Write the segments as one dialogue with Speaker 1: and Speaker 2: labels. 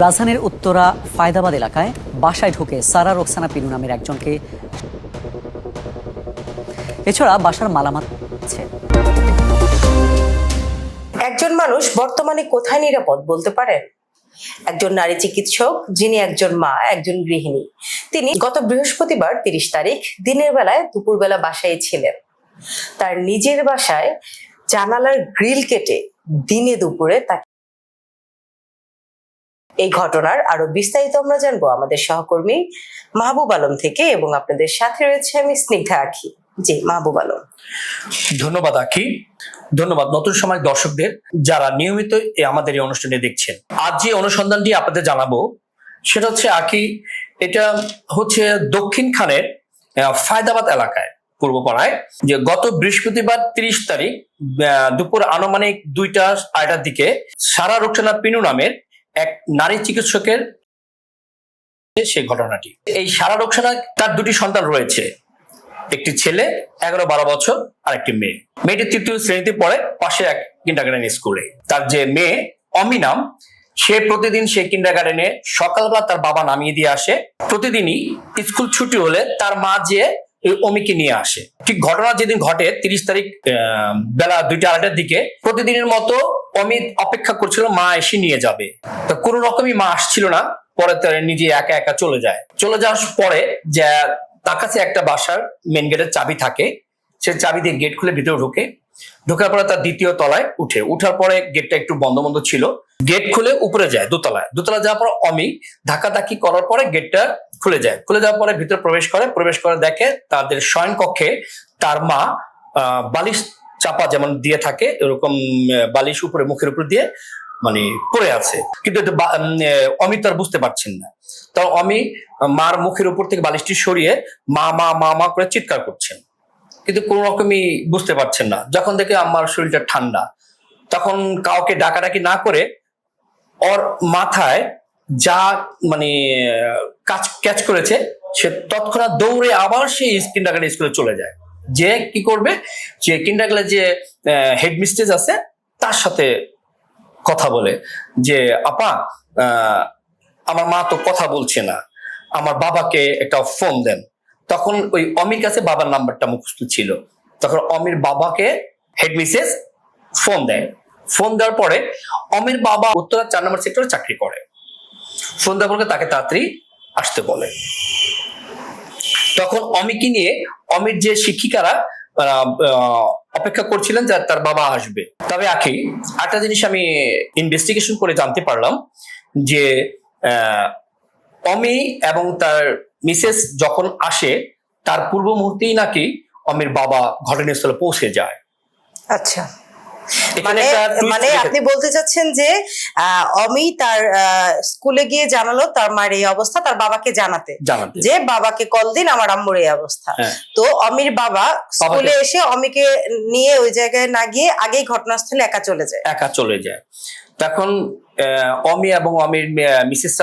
Speaker 1: রাজধানীর উত্তরা ফায়দাবাদ এলাকায় বাসায় ঢুকে সারা রোকসানা পিনু নামের একজনকে, এছাড়া বাসার মালামাল আছে।
Speaker 2: একজন মানুষ বর্তমানে কোথায় নিরাপদ বলতে পারেন? একজন নারী চিকিৎসক, যিনি একজন মা, একজন গৃহিণী। তিনি গত বৃহস্পতিবার 30 তারিখ দিনের বেলায় দুপুরবেলা বাসায় ছিলেন। তার নিজের বাসায় জানালার গ্রিল কেটে দিনে দুপুরে তাকে। এই ঘটনার আরো বিস্তারিত আমরা জানবো আমাদের সহকর্মী মাহবুব আলম থেকে, এবং আপনাদের সাথে রয়েছে আমি স্নিগ্ধা আখি। জি মাহবুব আলম।
Speaker 3: ধন্যবাদ আখি, ধন্যবাদ নতুন সময় দর্শকদের যারা নিয়মিত আমাদের এই অনুষ্ঠানে দেখছেন। আজ যে অনুসন্ধানটি আপনাদের জানাবো সেটা হচ্ছে আখি, এটা হচ্ছে দক্ষিণ খানের ফায়দাবাদ এলাকায় পূর্বপাড়ায়, যে গত বৃহস্পতিবার 30 তারিখ দুপুর আনুমানিক 2টা-2:30টার দিকে সারা রোকসানা পিনু নামের এক নারী চিকিৎসকের সেই ঘটনাটি। এই সারা রোকসানা তার 2টি সন্তান রয়েছে, একটি ছেলে 11-12 বছর আর একটি মেয়ে। মেয়েটি 3য় শ্রেণীতে পড়ে পাশে এক কিন্ডারগার্টেন স্কুলে। তার যে মেয়ে অমি নাম, সে প্রতিদিন সেই কিন্ডারগার্টেনে সকালবেলা তার বাবা নামিয়ে দিয়ে আসে। প্রতিদিনই স্কুল ছুটি হলে তার মা যে অমিকে নিয়ে আসে। ঠিক ঘটনা যেদিন ঘটে 30 তারিখ বেলা 2টা-2:30টার দিকে, প্রতিদিনের মতো অমি অপেক্ষা করছিল মা এসে নিয়ে যাবে। তো কোনো রকমই মা আসছিল না। পরে তার নিজে একা একা চলে যায়। চলে যাওয়ার পরে যে তার কাছে একটা বাসার মেন গেটের চাবি থাকে, সে চাবি দিয়ে গেট খুলে ভিতরে ঢোকার পরে তার 2য় তলায় উঠার পরে গেটটা একটু বন্ধ ছিল। গেট খুলে উপরে যায় দোতলায় যাওয়ার পর অমি ধাক্কাধাক্কি করার পরে গেটটা খুলে যাওয়ার পরে ভিতরে প্রবেশ করে দেখে তাদের শয়ন কক্ষে তার মা বালিশ চাপা যেমন দিয়ে থাকে এরকম বালিশ উপরে মুখের উপর দিয়ে মানে পড়ে আছে। কিন্তু অমি তার বুঝতে পারছেন না। তো অমি মার মুখের উপর থেকে বালিশটি সরিয়ে মা মা মা মা করে চিৎকার করছেন, কিন্তু কোন রকমই বুঝতে পারছেন না। যখন দেখে আমার শরীরটা ঠান্ডা, তখন কাউকে ডাকাডাকি না করে ওর মাথায় যা মানে ক্যাচ করেছে, সে তৎক্ষণাৎ দৌড়ে আবার সেই কিন্ডারগার্টেন স্কুলে চলে যায়। যে কি করবে, যে কিন্ডারগার্টেনের যে হেডমিস্ট্রেস আছে তার সাথে কথা বলে যে আপা, আমার মা তো কথা বলছে না, আমার বাবাকে একটা ফোন দেন। তখন ওই অমির কাছে বাবার নাম্বারটা মুখস্থ ছিল। তখন অমির বাবাকে হেডমিস্ট্রেস ফোন দেয়। ফোন দেওয়ার পরে অমির বাবা উত্তরা 4 নম্বর সেক্টরে চাকরি করে। ফোন দেওয়ার পরে তাকে তাড়াতাড়ি আসতে বলে। তখন অমিকে নিয়ে অমির যে শিক্ষিকারা অপেক্ষা করছিলেন যে তার বাবা আসবে। তবে আখি, একটা জিনিস আমি ইনভেস্টিগেশন করে জানতে পারলাম যে অমি এবং তার মিসেস যখন আসে তার পূর্ব মুহূর্তেই নাকি অমির বাবা ঘটনাস্থলে পৌঁছে যায়।
Speaker 2: আচ্ছা, মানে আপনি বলতে চাচ্ছেন যে অমি তার স্কুলে গিয়ে জানালো তার মার এই অবস্থা, তার বাবাকে জানাতে যে বাবাকে কল দিন, আমার আম্মুর এই অবস্থা। তো অমির বাবা স্কুলে এসে অমিকে নিয়ে ওই জায়গায় না গিয়ে আগেই ঘটনাস্থলে একা চলে যায়।
Speaker 3: তখন অমি এবং অমির মিসেস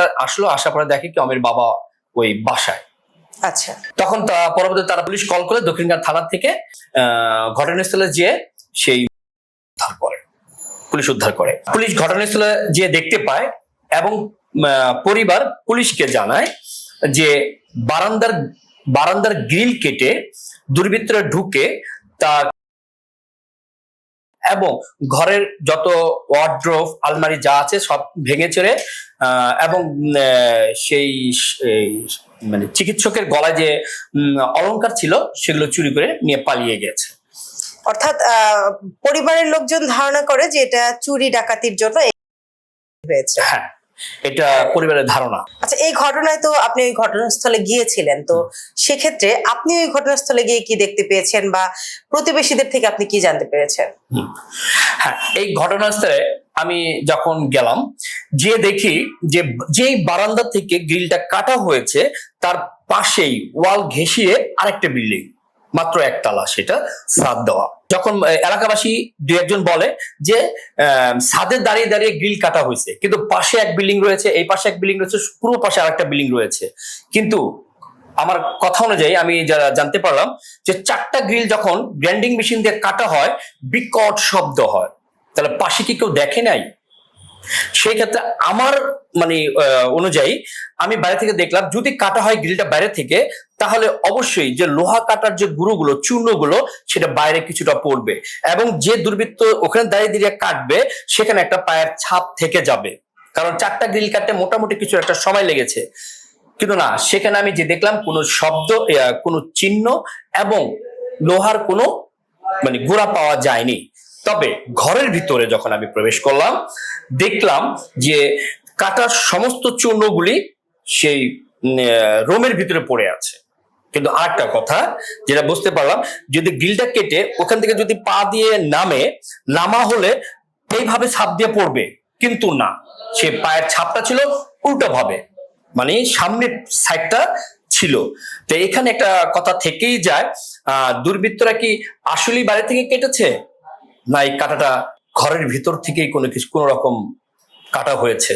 Speaker 3: আসার পরে দেখে কি অমির বাবা ওই বাসায়।
Speaker 2: আচ্ছা,
Speaker 3: তখন পরবর্তীতে তারা পুলিশ কল করে দক্ষিণখান থানা থেকে ঘটনাস্থলে যেয়ে সেই পুলিশ উদ্ধার করে। পুলিশ ঘটনাস্থলে যে দেখতে পায় এবং পরিবার পুলিশকে জানায় যে বারান্দার গ্রিল কেটে দুর্বৃত্তরা ঢুকে তার এবং ঘরের যত ওয়ার্ড্রোব আলমারি যা আছে সব ভেঙে চড়ে এবং সেই মানে চিকিৎসকের গলায় যে অলংকার ছিল সেগুলো চুরি করে নিয়ে পালিয়ে গেছে।
Speaker 2: অর্থাৎ পরিবারের লোকজন ধারণা করে যে এটা চুরি ডাকাতির জন্য হয়েছে।
Speaker 3: হ্যাঁ, এটা পরিবারের ধারণা।
Speaker 2: আচ্ছা, এই ঘটনায় তো আপনি ওই ঘটনাস্থলে গিয়েছিলেন, তো সেক্ষেত্রে আপনি ওই ঘটনাস্থলে গিয়ে কি দেখতে পেয়েছেন বা প্রতিবেশীদের থেকে আপনি কি জানতে পেরেছেন?
Speaker 3: হ্যাঁ, এই ঘটনাস্থলে আমি যখন গেলাম, যে দেখি যে যেই বারান্দা থেকে গ্রিলটা কাটা হয়েছে তার পাশেই ওয়াল ঘেঁষিয়ে আরেকটা বিল্ডিং, মাত্র 1 তলা, সেটা ছাদ দেওয়া। যখন এলাকাবাসী 2-1জন বলে যে ছাদে দাঁড়িয়ে দাঁড়িয়ে গ্রিল কাটা হয়েছে, কিন্তু পাশে এক বিল্ডিং রয়েছে, এই পাশে এক বিল্ডিং রয়েছে, পুরো পাশে আরেকটা বিল্ডিং রয়েছে। কিন্তু আমার কথা অনুযায়ী আমি যারা জানতে পারলাম যে 4টা গ্রিল যখন গ্রাইন্ডিং মেশিন দিয়ে কাটা হয় বিকট শব্দ হয়। তাহলে পাশে কি কেউ দেখে নাই? সেই ক্ষেত্রে আমার মানে অনুযায়ী আমি বাইরে থেকে দেখলাম, যদি কাটা হয় গ্রিলটা বাইরে থেকে, তাহলে অবশ্যই যে লোহা কাটার যে গুঁড়োগুলো চূর্ণগুলো সেটা বাইরে কিছুটা পড়বে, এবং যে দুর্বৃত্ত ওখানে দাঁড়িয়ে দাঁড়িয়ে কাটবে সেখানে একটা পায়ের ছাপ থেকে যাবে, কারণ 4টা গ্রিল কাটতে মোটামুটি কিছু একটা সময় লেগেছে। কিন্তু না, সেখানে আমি যে দেখলাম কোনো শব্দ, কোনো চিহ্ন এবং লোহার কোনো মানে গুঁড়া পাওয়া যায়নি। তবে ঘরের ভিতরে যখন আমি প্রবেশ করলাম, দেখলাম যে কাটার সমস্ত চূর্ণগুলি সেই রুমের ভিতরে পড়ে আছে। কিন্তু আরেকটা কথা যেটা বুঝতে পারলাম, যদি গ্রিলটা কেটে ওখান থেকে যদি পা দিয়ে নামা হলে এইভাবে ছাপ দিয়ে পড়বে, কিন্তু না, সে পায়ের ছাপটা ছিল উল্টো ভাবে, মানে সামনের সাইডটা ছিল। তো এখানে একটা কথা থেকেই যায়, দুর্বৃত্তরা কি আসলেই বাইরে থেকে কেটেছে, না এই কাটাটা ঘরের ভিতর থেকেই কোনো রকম কাটা হয়েছে।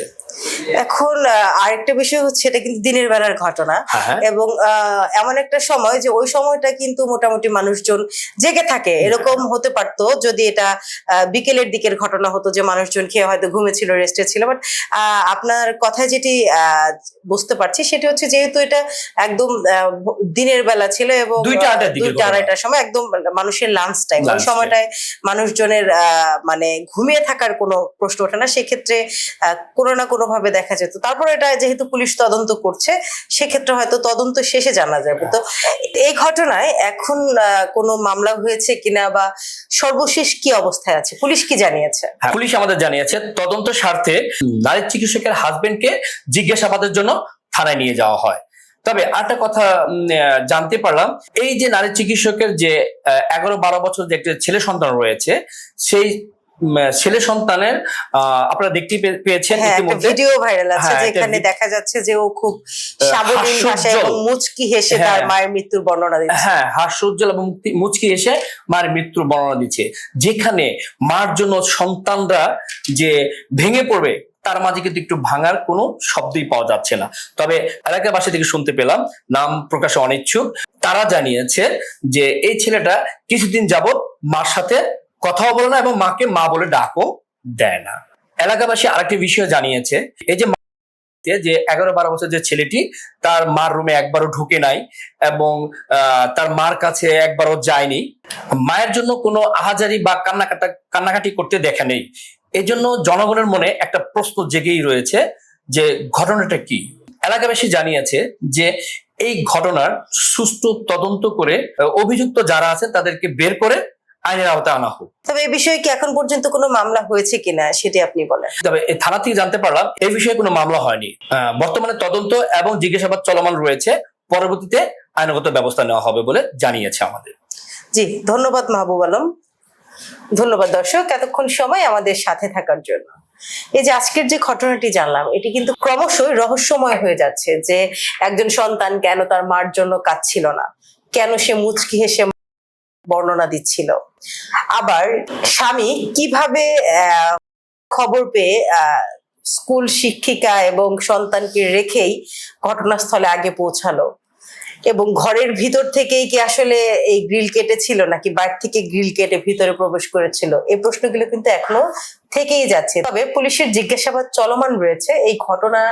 Speaker 2: এখন আরেকটা বিষয় হচ্ছে, এটা কিন্তু দিনের বেলার ঘটনা, এবং এমন একটা সময় যে ওই সময়টা কিন্তু মোটামুটি মানুষজন জেগে থাকে। এরকম হতে পারতো যদি এটা বিকেলের দিকের ঘটনা হতো, যে মানুষজন খেয়ে হয়তো ঘুমেছিল, রেস্টে ছিল। বাট আপনার কথায় যেটি বুঝতে পারছি সেটি হচ্ছে, যেহেতু এটা একদম দিনের বেলা ছিল এবং 2টা-2:30টার সময়, একদম মানুষের লাঞ্চ টাইম, ওই সময়টায় মানুষজনের মানে ঘুমিয়ে থাকার কোনো প্রশ্ন ওঠে না। সেক্ষেত্রে কোনো না কোনো ভাবে দেখা যেত। তারপর এটা যেহেতু পুলিশ তদন্ত করছে, সেক্ষেত্রে হয়তো তদন্ত শেষে জানা যাবে। তো এই ঘটনায় এখন কোনো মামলা হয়েছে কিনা, বা সর্বশেষ কি অবস্থায় আছে, পুলিশ কি জানিয়েছে?
Speaker 3: পুলিশ আমাদের জানিয়েছে তদন্ত স্বার্থে নারী চিকিৎসকের হাজবেন্ডকে জিজ্ঞাসাবাদের জন্য থানায় নিয়ে যাওয়া হয়। তবে আরেকটা কথা জানতে পারলাম, এই যে নারী চিকিৎসকের যে 11-12 বছর যে একটা ছেলে সন্তান রয়েছে, সেই ছেলে সন্তানের আপনারা দেখতে পেয়েছেন ইতিমধ্যে
Speaker 2: ভিডিও ভাইরাল আছে, যেখানে দেখা যাচ্ছে যে ও খুব সাবলীল ভাষায় এবং মুচকি হেসে তার মায়ের মৃত্যুর বর্ণনা দিচ্ছে।
Speaker 3: হ্যাঁ, হাস্যোজ্জ্বল এবং মুচকি হেসে মায়ের মৃত্যুর বর্ণনা দিচ্ছে, যেখানে মার জন্য সন্তানরা যে ভেঙে পড়বে, তার মাঝে কিন্তু একটু ভাঙার কোনো শব্দই পাওয়া যাচ্ছে না। তবে এলাকাবাসী থেকে শুনতে পেলাম, নাম প্রকাশে অনিচ্ছুক, তারা জানিয়েছে যে এই ছেলেটা কিছুদিন যাবৎ মার সাথে কথাও বলে না এবং মাকে মা বলে ডাকও দেয় না। এলাকাবাসী আরেকটি বিষয় জানিয়েছে, এই যে 11-12 বছর যে ছেলেটি তার মার রুমে একবারও ঢুকে নাই এবং তার মার কাছে একবারও যায়নি, মায়ের জন্য কোনো আহাজারি বা কান্নাকাটি করতে দেখা নেই। এই জন্য জনগণের মনে একটা প্রশ্ন জেগেই রয়েছে যে ঘটনাটা কি। এলাকাবাসী জানিয়েছে যে এই ঘটনার সুষ্ঠু তদন্ত করে অভিযুক্ত যারা আছেন তাদেরকে বের করে আইনের আওতায় আনা হোক।
Speaker 2: তবে এই বিষয়ে কি এখন পর্যন্ত কোনো মামলা হয়েছে কিনা সেটি আপনি বলেন।
Speaker 3: তবে থানা থেকে জানতে পারলাম এই বিষয়ে কোনো মামলা হয়নি। বর্তমানে তদন্ত এবং জিজ্ঞাসাবাদ চলমান রয়েছে, পরবর্তীতে আইনগত ব্যবস্থা নেওয়া হবে বলে জানিয়েছে আমাদের।
Speaker 2: জি, ধন্যবাদ মাহবুব আলম। ধন্যবাদ দর্শক এতক্ষণ সময় আমাদের সাথে থাকার জন্য। এই যে আজকের যে ঘটনাটি জানলাম, এটি কিন্তু ক্রমশই রহস্যময় হয়ে যাচ্ছে, যে একজন সন্তান কেন তার মার জন্য কাঁদছিল না, কেন সে মুচকি হেসে বর্ণনা দিচ্ছিল, আবার স্বামী কিভাবে খবর পেয়ে স্কুল শিক্ষিকা এবং সন্তানকে রেখেই ঘটনাস্থলে আগে পৌঁছালো, এবং ঘরের ভিতর থেকেই কি আসলে এই গ্রিল কেটেছিল নাকি বাইরে থেকে গ্রিল কেটে ভিতরে প্রবেশ করেছিল, এই প্রশ্নগুলো কিন্তু এখনো থেকেই যাচ্ছে। তবে পুলিশের জিজ্ঞাসাবাদ চলমান রয়েছে। এই ঘটনা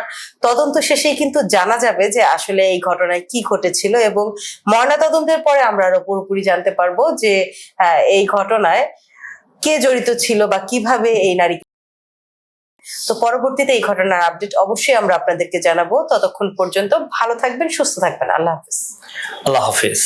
Speaker 2: তদন্ত শেষেই কিন্তু জানা যাবে যে আসলে এই ঘটনায় কি ঘটেছিল, এবং ময়না তদন্তের পরে আমরা আরো পুরোপুরি জানতে পারবো যে এই ঘটনায় কে জড়িত ছিল বা কিভাবে এই নারী। তো পরবর্তীতে এই ঘটনার আপডেট অবশ্যই আমরা আপনাদেরকে জানাবো। ততক্ষণ পর্যন্ত ভালো থাকবেন, সুস্থ থাকবেন। আল্লাহ হাফেজ।
Speaker 3: আল্লাহ হাফেজ।